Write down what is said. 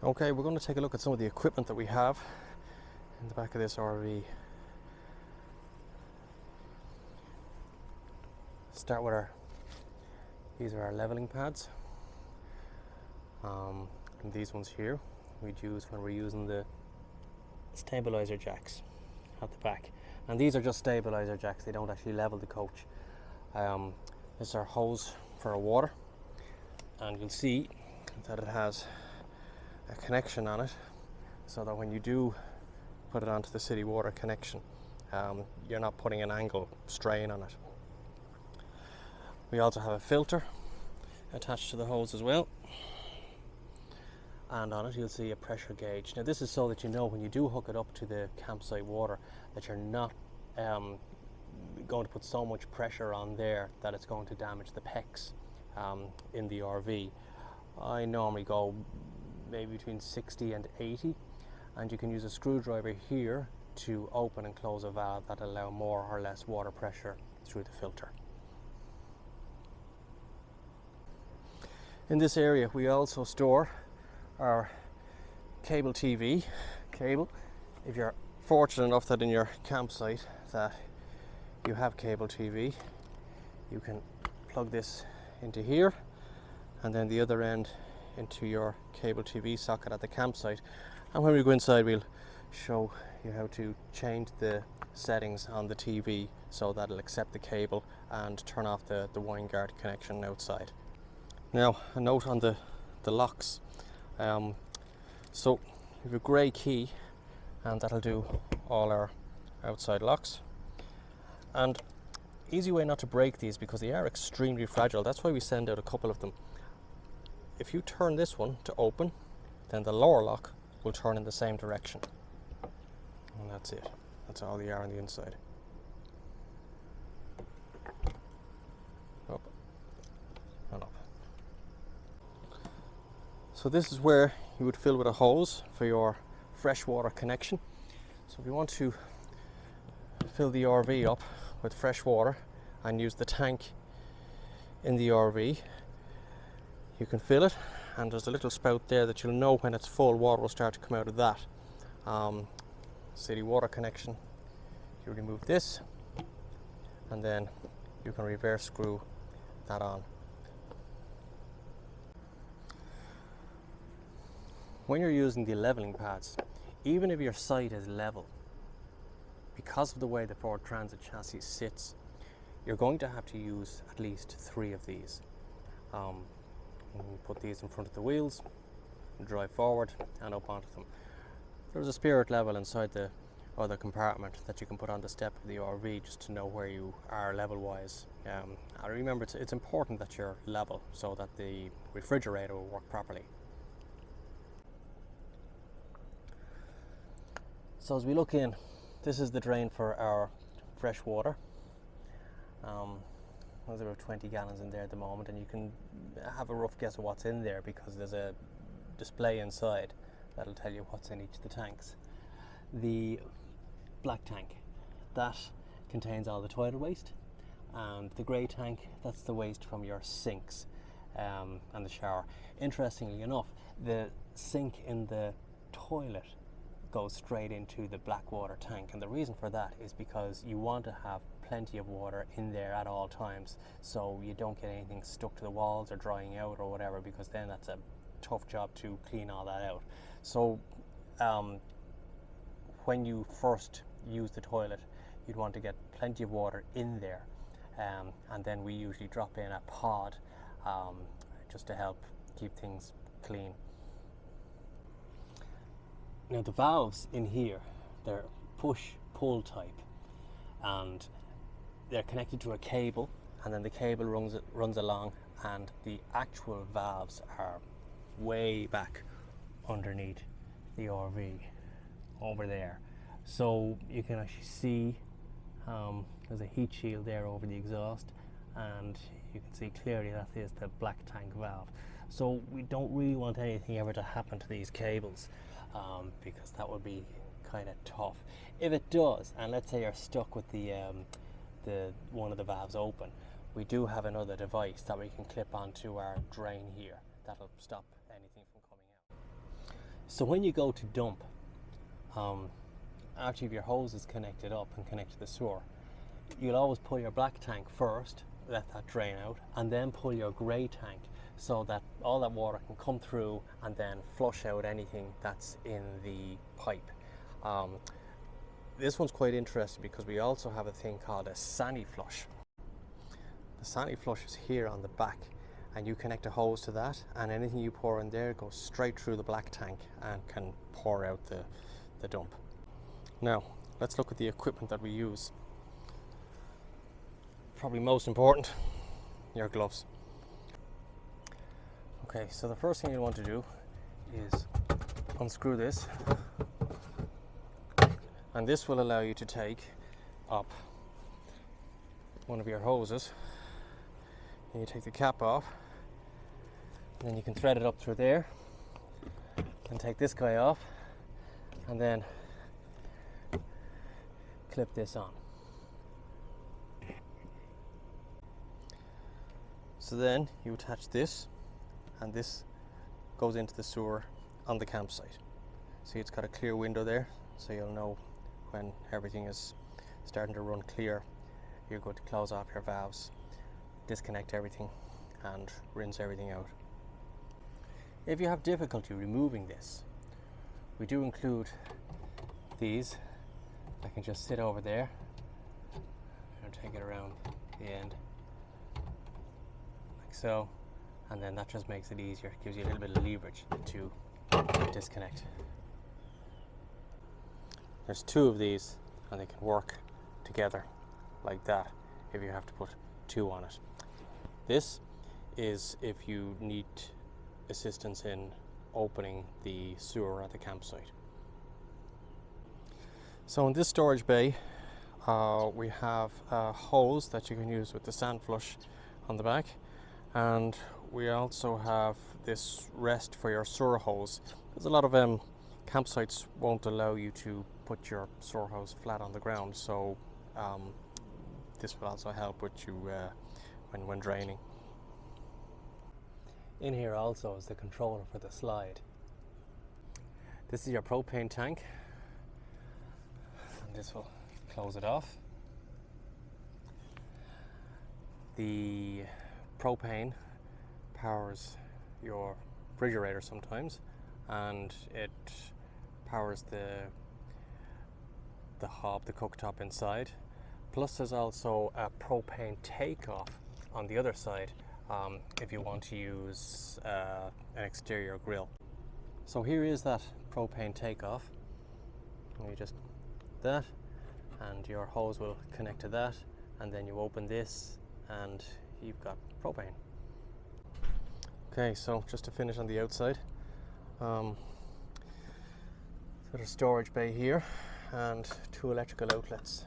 Okay, we're going to take a look at some of the equipment that we have in the back of this RV. Start with these are our leveling pads. And these ones here we'd use when we're using the stabilizer jacks at the back. And these are just stabilizer jacks, they don't actually level the coach. This is our hose for our water, and you'll see that it has a connection on it, so that when you do put it onto the city water connection, you're not putting an angle strain on it. We also have a filter attached to the hose as well, and on it you'll see a pressure gauge. Now this is so that you know when you do hook it up to the campsite water that you're not going to put so much pressure on there that it's going to damage the PEX in the RV. I normally go maybe between 60 and 80, and you can use a screwdriver here to open and close a valve that allow more or less water pressure through the filter. In this area we also store our cable TV cable. If you're fortunate enough that in your campsite that you have cable TV, you can plug this into here and then the other end into your cable TV socket at the campsite. And when we go inside we'll show you how to change the settings on the TV so that it'll accept the cable and turn off the wind guard connection outside. Now a note on the locks. So we have a grey key and that'll do all our outside locks. And easy way not to break these because they are extremely fragile, that's why we send out a couple of them. If you turn this one to open, then the lower lock will turn in the same direction. And that's it. That's all they are on the inside. Up and up. So this is where you would fill with a hose for your freshwater connection. So if you want to fill the RV up with fresh water and use the tank in the RV, you can fill it, and there's a little spout there that you'll know when it's full, water will start to come out of that. City water connection, you remove this and then you can reverse screw that on. When you're using the leveling pads, even if your site is level, because of the way the Ford Transit chassis sits, you're going to have to use at least 3 of these. You put these in front of the wheels, drive forward and up onto them. There's a spirit level inside the other compartment that you can put on the step of the RV just to know where you are level wise. And remember, it's important that you're level so that the refrigerator will work properly. So as we look in, this is the drain for our fresh water. There's about 20 gallons in there at the moment, and you can have a rough guess of what's in there because there's a display inside that'll tell you what's in each of the tanks. The black tank, that contains all the toilet waste, and the grey tank, that's the waste from your sinks and the shower. Interestingly enough, the sink in the toilet goes straight into the black water tank, and the reason for that is because you want to have plenty of water in there at all times so you don't get anything stuck to the walls or drying out or whatever, because then that's a tough job to clean all that out. So when you first use the toilet, you'd want to get plenty of water in there, and then we usually drop in a pod just to help keep things clean. Now the valves in here, they're push-pull type, and they're connected to a cable, and then the cable runs along, and the actual valves are way back underneath the RV over there. So you can actually see there's a heat shield there over the exhaust, and you can see clearly that is the black tank valve. So we don't really want anything ever to happen to these cables, because that would be kind of tough. If it does, and let's say you're stuck with the one of the valves open, we do have another device that we can clip onto our drain here that'll stop anything from coming out. So when you go to dump, after your hose is connected up and connected to the sewer, you'll always pull your black tank first, let that drain out, and then pull your grey tank so that all that water can come through and then flush out anything that's in the pipe. This one's quite interesting because we also have a thing called a sani flush. The sani flush is here on the back, and you connect a hose to that, and anything you pour in there goes straight through the black tank and can pour out the dump. Now let's look at the equipment that we use. Probably most important, your gloves. Okay, so the first thing you want to do is unscrew this, and this will allow you to take up one of your hoses, and you take the cap off, and then you can thread it up through there and take this guy off, and then clip this on. So then you attach this, and this goes into the sewer on the campsite. See, it's got a clear window there, so you'll know when everything is starting to run clear. You're going to close off your valves, disconnect everything, and rinse everything out. If you have difficulty removing this, we do include these. I can just sit over there and take it around the end like so, and then that just makes it easier. It gives you a little bit of leverage to disconnect. There's two of these, and they can work together like that if you have to put two on it. This is if you need assistance in opening the sewer at the campsite. So in this storage bay, we have a hose that you can use with the sand flush on the back, and we also have this rest for your sewer hose, because a lot of campsites won't allow you to put your sewer hose flat on the ground, so this will also help with you when draining. In here also is the controller for the slide. This is your propane tank, and this will close it off. The propane powers your refrigerator sometimes, and it powers the hob, the cooktop inside. Plus there's also a propane takeoff on the other side if you want to use an exterior grill. So here is that propane takeoff. You just that, and your hose will connect to that, and then you open this and you've got propane. Okay, so just to finish on the outside, sort of storage bay here and two electrical outlets.